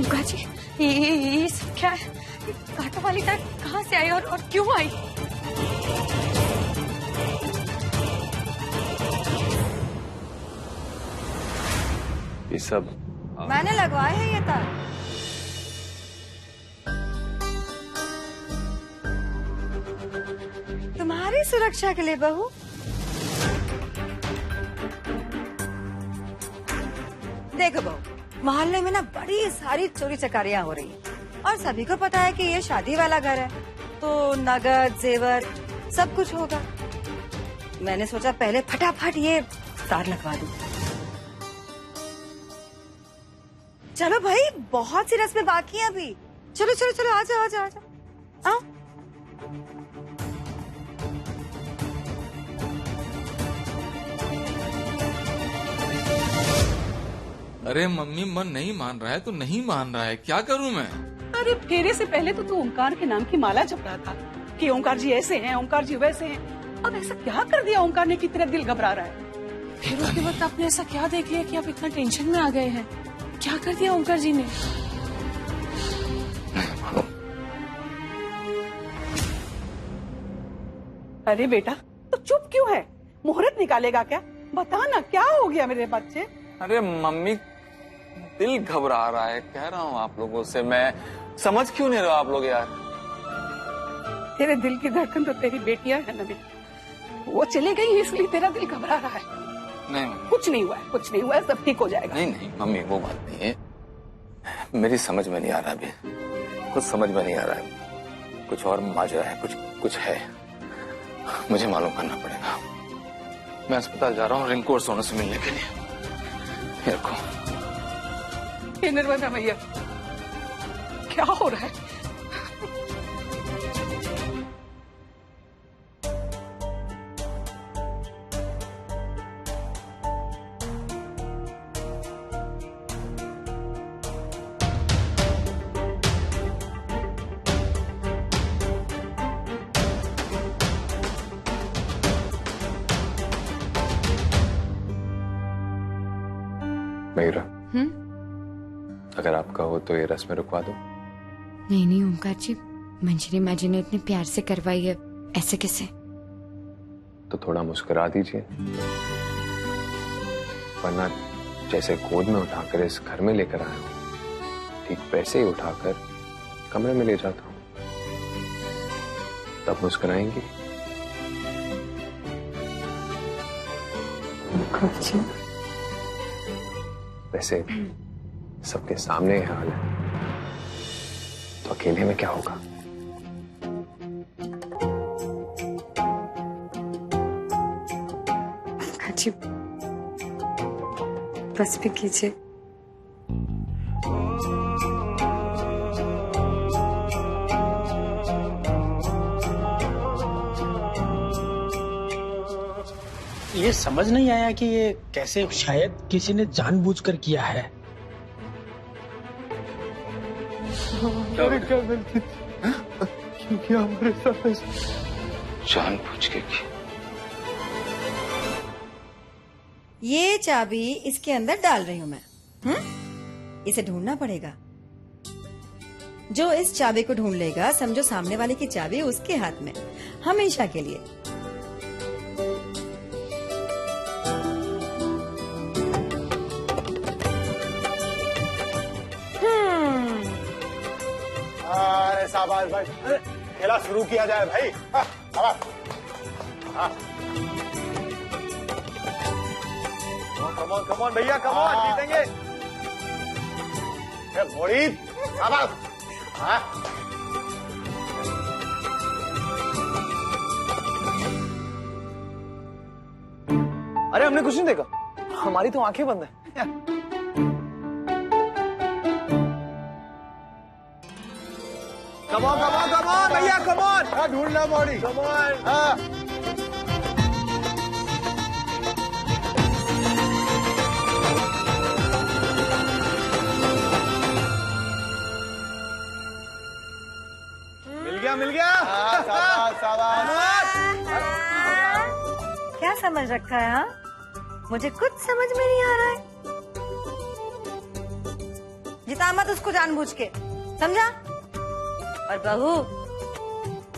ओंकार जी, ये सब क्या है? कांटो वाली तार कहाँ से आई और क्यों आई? ये सब मैंने लगवाए हैं ये तार। तुम्हारी सुरक्षा के लिए बहू। देखो बहू, मोहल्ले में ना बड़ी सारी चोरी चकारियां हो रही हैं और सभी को पता है कि ये शादी वाला घर है, तो नगद जेवर सब कुछ होगा। मैंने सोचा पहले फटाफट ये तार लगवा दूं। चलो भाई, बहुत सी रस्में बाकी हैं अभी। चलो चलो चलो, आ जाओ आ जाओ आ जाओ, आओ। अरे मम्मी, मन नहीं मान रहा है तो नहीं मान रहा है, क्या करूं मैं? अरे फेरे से पहले तो तू ओंकार के नाम की माला जप रहा था कि ओंकार जी ऐसे हैं, ओंकार जी वैसे हैं। अब ऐसा क्या कर दिया ओंकार ने कि तेरा दिल घबरा रहा है? फिर उसके वक्त आपने ऐसा क्या देख लिया कि आप इतना टेंशन में आ गए हैं? क्या कर दिया ओंकार जी ने? अरे बेटा, तो चुप क्यों है? मुहूर्त निकालेगा क्या? बता ना, क्या हो गया मेरे बच्चे? अरे मम्मी, दिल घबरा रहा है, कह रहा हूँ आप लोगों से। मैं समझ क्यों नहीं रहा आप लोग यार? तेरे दिल की धड़कन तो तेरी बेटियां है ना बेटा, वो चली गई इसलिए तेरा दिल घबरा रहा है। नहीं मम्मी, कुछ नहीं हुआ है, कुछ नहीं हुआ है, सब ठीक हो जाएगा। नहीं नहीं मम्मी, वो बात नहीं है। मेरी समझ में नहीं आ रहा अभी, कुछ समझ में नहीं आ रहा है। कुछ और माजरा है, कुछ है, मुझे मालूम करना पड़ेगा। मैं अस्पताल जा रहा हूँ रिंकू और सोनू से मिलने के लिए। मेरे को निर्मला भैया, क्या हो रहा है? मयूरा, अगर आपका हो तो ये रस्में रुकवा दो। नहीं नहीं ओंकार जी, मंजरी माँ जी ने इतने प्यार से करवाई है, ऐसे कैसे? तो थोड़ा मुस्कुरा दीजिए, वरना जैसे गोद में उठाकर इस घर में लेकर आया हूं, ठीक वैसे ही उठाकर कमरे में ले जाता हूं, तब मुस्कुराएंगी। वैसे सबके सामने ये हाल है, तो अकेले में क्या होगा? जी, बस भी कीजिए। ये समझ नहीं आया कि ये कैसे, शायद किसी ने जानबूझकर किया है। क्या गलती क्यों किया हमारे साथ? जानबूझ के की। ये चाबी इसके अंदर डाल रही हूँ मैं। इसे ढूंढना पड़ेगा। जो इस चाबी को ढूंढ लेगा, समझो सामने वाले की चाबी उसके हाथ में हमेशा के लिए। अरे शाबाश भाई, खेला शुरू किया जाए भाई। कमॉन कमॉन भैया, कमॉन, जीतेंगे। घोड़ी शाबाश। अरे हमने कुछ नहीं देखा, हमारी तो आंखें बंद है। कमॉन कमॉन कमॉन भैया, कमॉन ढूंढना बॉडी, कमॉन। मिल गया। शाबाश शाबाश। क्या समझ रखा है? हाँ, मुझे कुछ समझ में नहीं आ रहा है। जिता मत उसको जानबूझ के, समझा? और बहू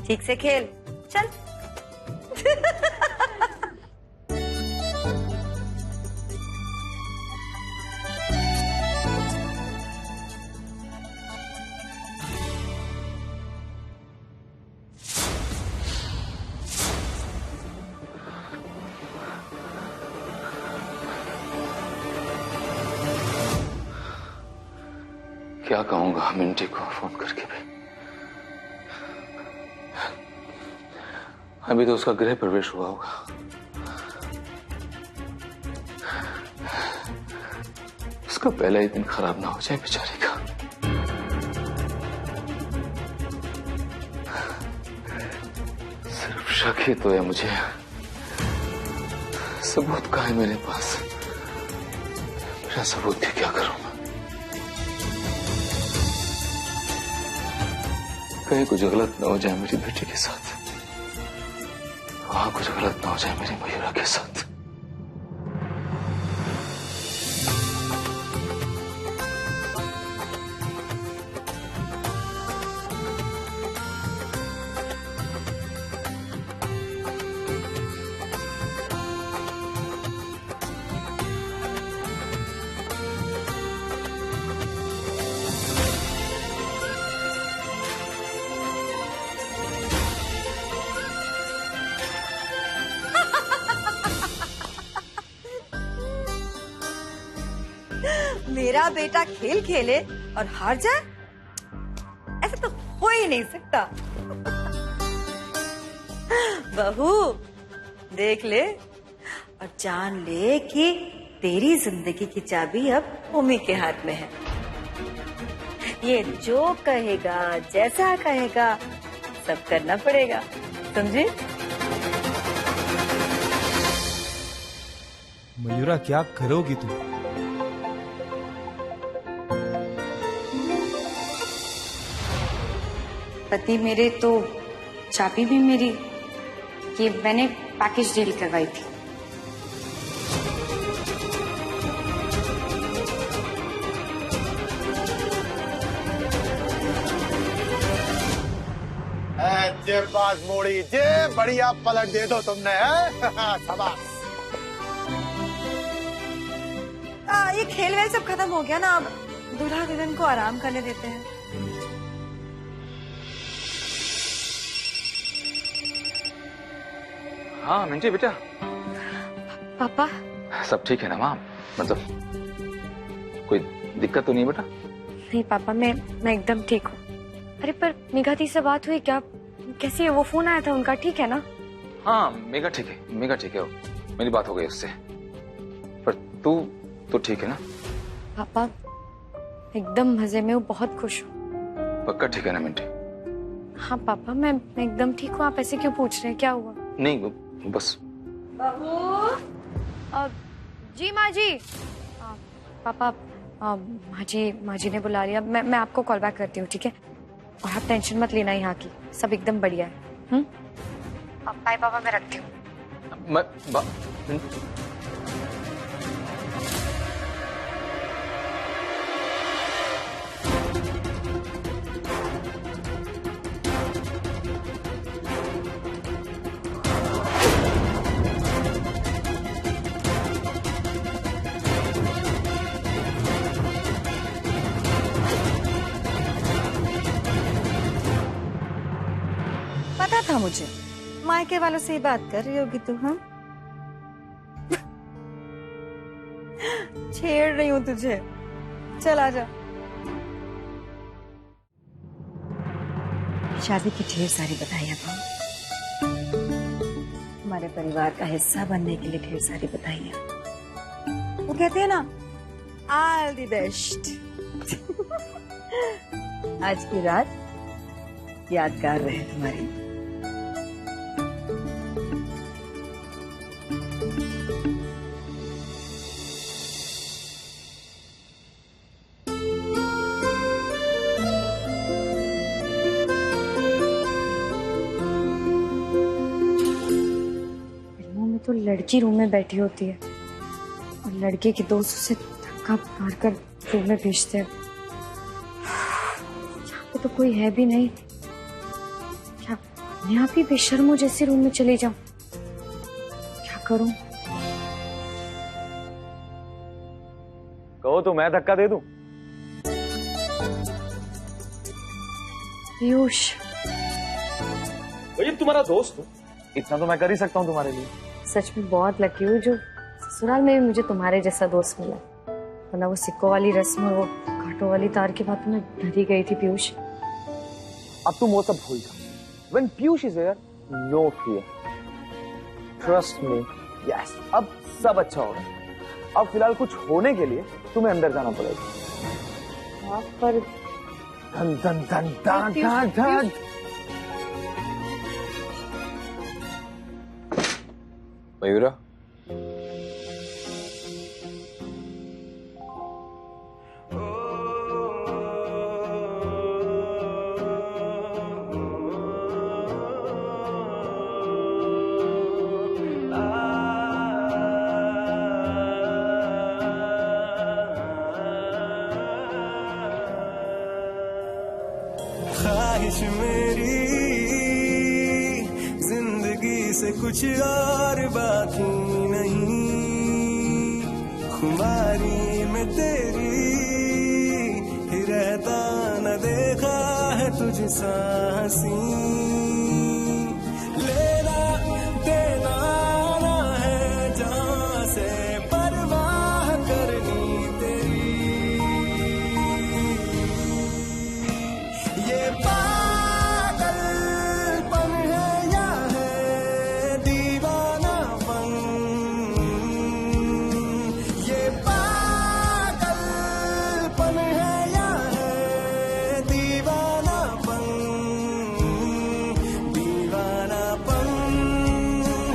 ठीक से खेल, चल। क्या कहूंगा मिंटी को फोन करके भी? अभी तो उसका गृह प्रवेश हुआ होगा। उसका पहला ही दिन खराब ना हो जाए बेचारी का। सिर्फ शक ही तो है मुझे, सबूत कहाँ है मेरे पास? मेरा सबूत भी क्या करूं? कहीं कुछ गलत ना हो जाए मेरी बेटी के साथ, वहां कुछ गलत ना हो जाए मेरी मयूरा के साथ। मेरा बेटा खेल खेले और हार जाए, ऐसा तो हो ही नहीं सकता। बहू देख ले और जान ले कि तेरी जिंदगी की चाबी अब भूमि के हाथ में है। ये जो कहेगा, जैसा कहेगा, सब करना पड़ेगा, समझे? मयूरा क्या करोगी तुम? पति मेरे तो चाबी भी मेरी, ये मैंने पैकेज डील करवाई थी। जे बात मोड़ी, जे बढ़िया पलट दे दो तुमने, है? शाबाश। ये खेल वेल सब खत्म हो गया ना, अब दूल्हा दुल्हन को आराम करने देते हैं। हाँ मिंटी बेटा। पापा सब ठीक है ना माँ? मतलब कोई दिक्कत तो नहीं बेटा? नहीं पापा, मैं एकदम ठीक हूँ। अरे पर मेघा दी से बात हुई क्या? कैसी है वो? फोन आया था उनका, ठीक है ना? हाँ मेघा ठीक है, मेघा ठीक है, मेरी बात हो गई उससे। पर तू तो ठीक है ना? पापा एकदम मजे में हूँ, बहुत खुश हूँ। पक्का ठीक है ना मिंटी? हाँ पापा मैं एकदम ठीक हूँ। आप ऐसे क्यों पूछ रहे हैं, क्या हुआ? नहीं बस। जी माँ जी। पापा माँ जी ने बुला लिया। मैं आपको कॉल बैक करती हूँ, ठीक है? और आप टेंशन मत लेना यहाँ की, सब एकदम बढ़िया है। बाय पापा, मैं रखती हूँ। पता था मुझे, मायके वालों से ही बात कर रही होगी तू। हाँ छेड़ रही हूँ तुझे, चल आजा। शादी की ढेर सारी बधाइयां पाऊं, हमारे परिवार का हिस्सा बनने के लिए ढेर सारी बधाइयां। वो कहते हैं ना, ऑल द बेस्ट। आज की रात यादगार रहे तुम्हारी। तो लड़की रूम में बैठी होती है और लड़के के दोस्त उसे धक्का मारकर रूम में भेजते हैं। तो कोई है भी नहीं। क्या मैं आप ही बेशर्मों जैसे रूम में चली जाऊं? क्या करूं? कहो तो मैं धक्का दे दूं। पीयूष, भाई तुम्हारा दोस्त हूँ, इतना तो मैं कर ही सकता हूँ तुम्हारे लिए। सच में बहुत लकी हूँ जो ससुराल में भी मुझे तुम्हारे जैसा दोस्त मिला, वरना वो सिक्कों वाली रस्म और वो कांटों वाली तार के बाद मैं डर ही गई थी। पीयूष, अब तुम वो सब भूल जाओ। When Piyush is here, no fear. Trust me. Yes. अब सब अच्छा होगा। अब फिलहाल कुछ होने के लिए तुम्हें अंदर जाना पड़ेगा। पर धन धन धन धन धन धन। मयूरा, ख्वाहिश मेरी जिंदगी से कुछ और बाकी नहीं, खुमारी में तेरी ही रहता न देखा है तुझसा हंसी, लेना देना ना है जहां से परवाह करनी तेरी, ये पागलपन है या है दीवानापन, ये पागलपन है या है दीवानापन, दीवानापन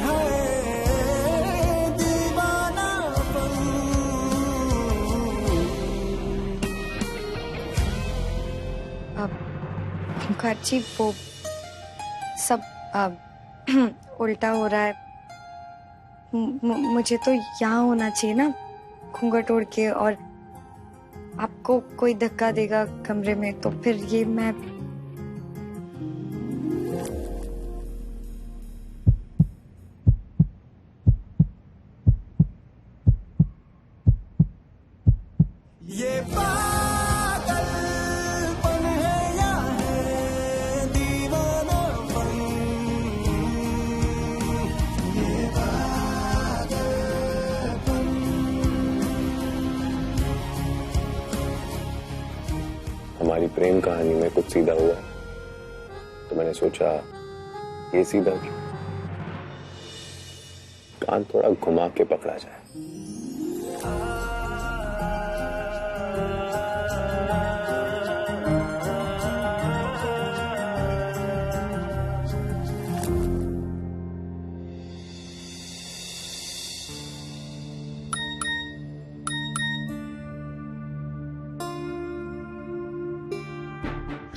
है दीवानापन। ओंकार जी, वो सब उल्टा हो रहा है। मुझे तो यहाँ होना चाहिए ना, घूंघट ओढ़ के, और आपको कोई धक्का देगा कमरे में तो फिर ये मैं ये पागलपन है या है दीवानापन, ये पागलपन। हमारी प्रेम कहानी में कुछ सीधा हुआ तो मैंने सोचा ये सीधा क्यों, कान थोड़ा घुमा के पकड़ा जाए।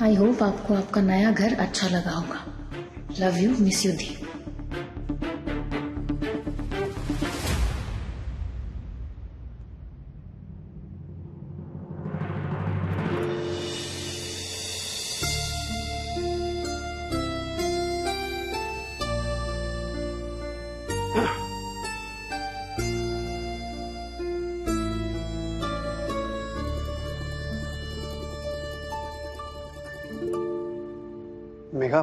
आई होप आपको आपका नया घर अच्छा लगा होगा। लव यू, मिस यू दी। मेघा,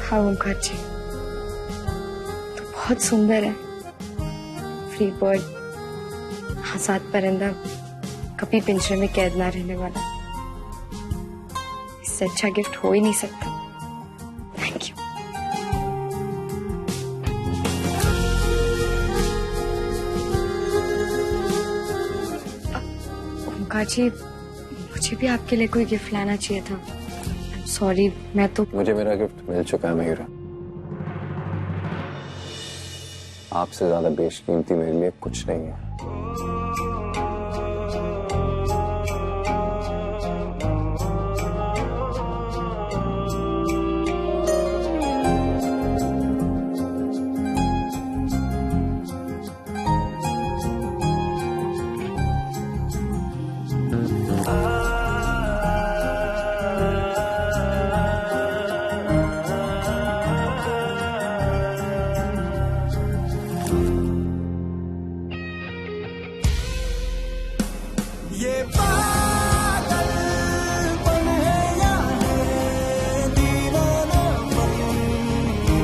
हाँ ओंकार जी, तो बहुत सुंदर है। फ्री बर्ड, आजाद परिंदा, कभी पिंजरे में कैद ना रहने वाला। इससे अच्छा गिफ्ट हो ही नहीं सकता। Thank you. ओंकार जी, मुझे भी आपके लिए कोई गिफ्ट लाना चाहिए था। सॉरी, मैं तो। मुझे मेरा गिफ्ट मिल चुका है मयूरा। आपसे ज्यादा बेशकीमती मेरे लिए कुछ नहीं है। ये पागलपन है या है दीवानापन, ये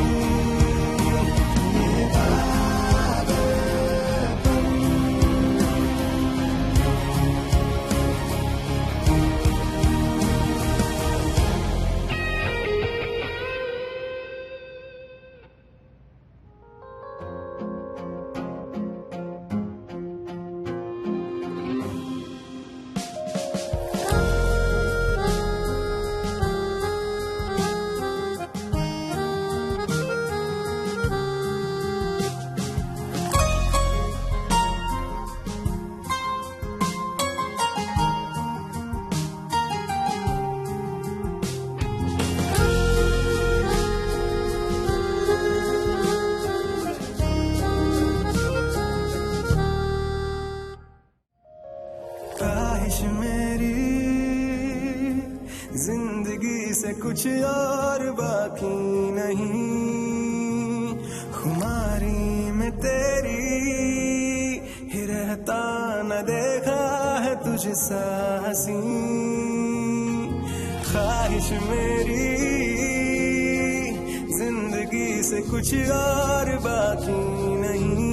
ख्वाहिश मेरी जिंदगी से कुछ और बाकी नहीं, खुमारी में तेरी ही रहता न देखा है तुझसा हंसी। ख्वाहिश मेरी जिंदगी से कुछ और बाकी नहीं,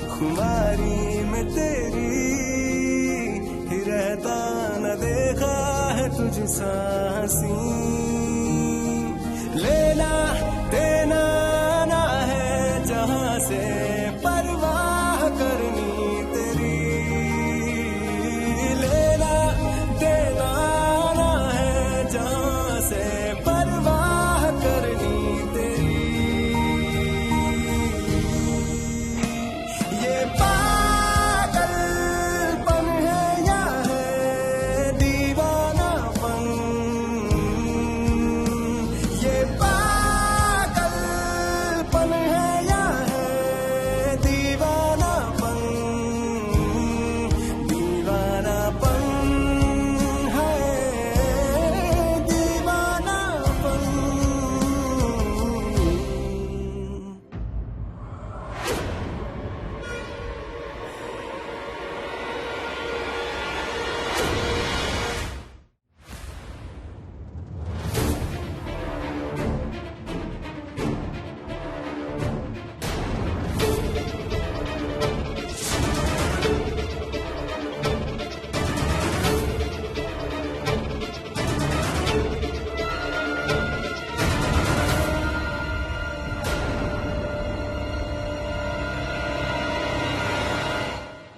खुमारी में तेरी ही रहता न देखा है तुझसा हंसी। लेना देना ना है जहां से परवाह करनी तेरी, लेना देना ना है जहां से परवाह करनी तेरी। ये पागलपन है या है दीवानापन, ये पागलपन है या है दीवानापन, दीवानापन है दीवानापन।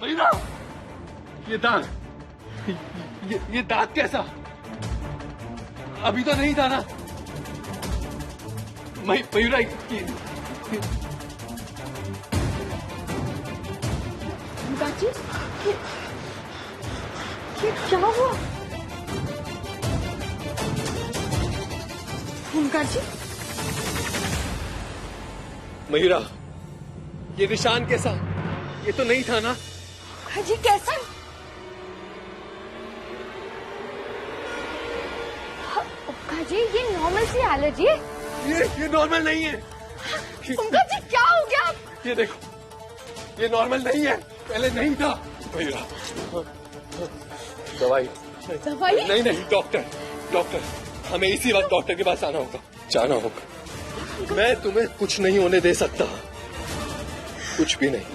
मयूरा, ये दांत, ये दांत कैसा? अभी तो नहीं था ना मयूरा? बाजी, ये क्या हुआ? ओंकार जी, मयूरा, ये निशान कैसा? ये तो नहीं था ना? ओंकार जी कैसा? ओंकार जी, ये नॉर्मल सी एलर्जी है। ये नॉर्मल नहीं है। ओंकार जी क्या हो गया? ये देखो, ये नॉर्मल नहीं है, पहले नहीं था। मयूरा, दवाई दवाई? नहीं, डॉक्टर, हमें इसी वक्त डॉक्टर के पास जाना होगा। मैं तुम्हें कुछ नहीं होने दे सकता, कुछ भी नहीं।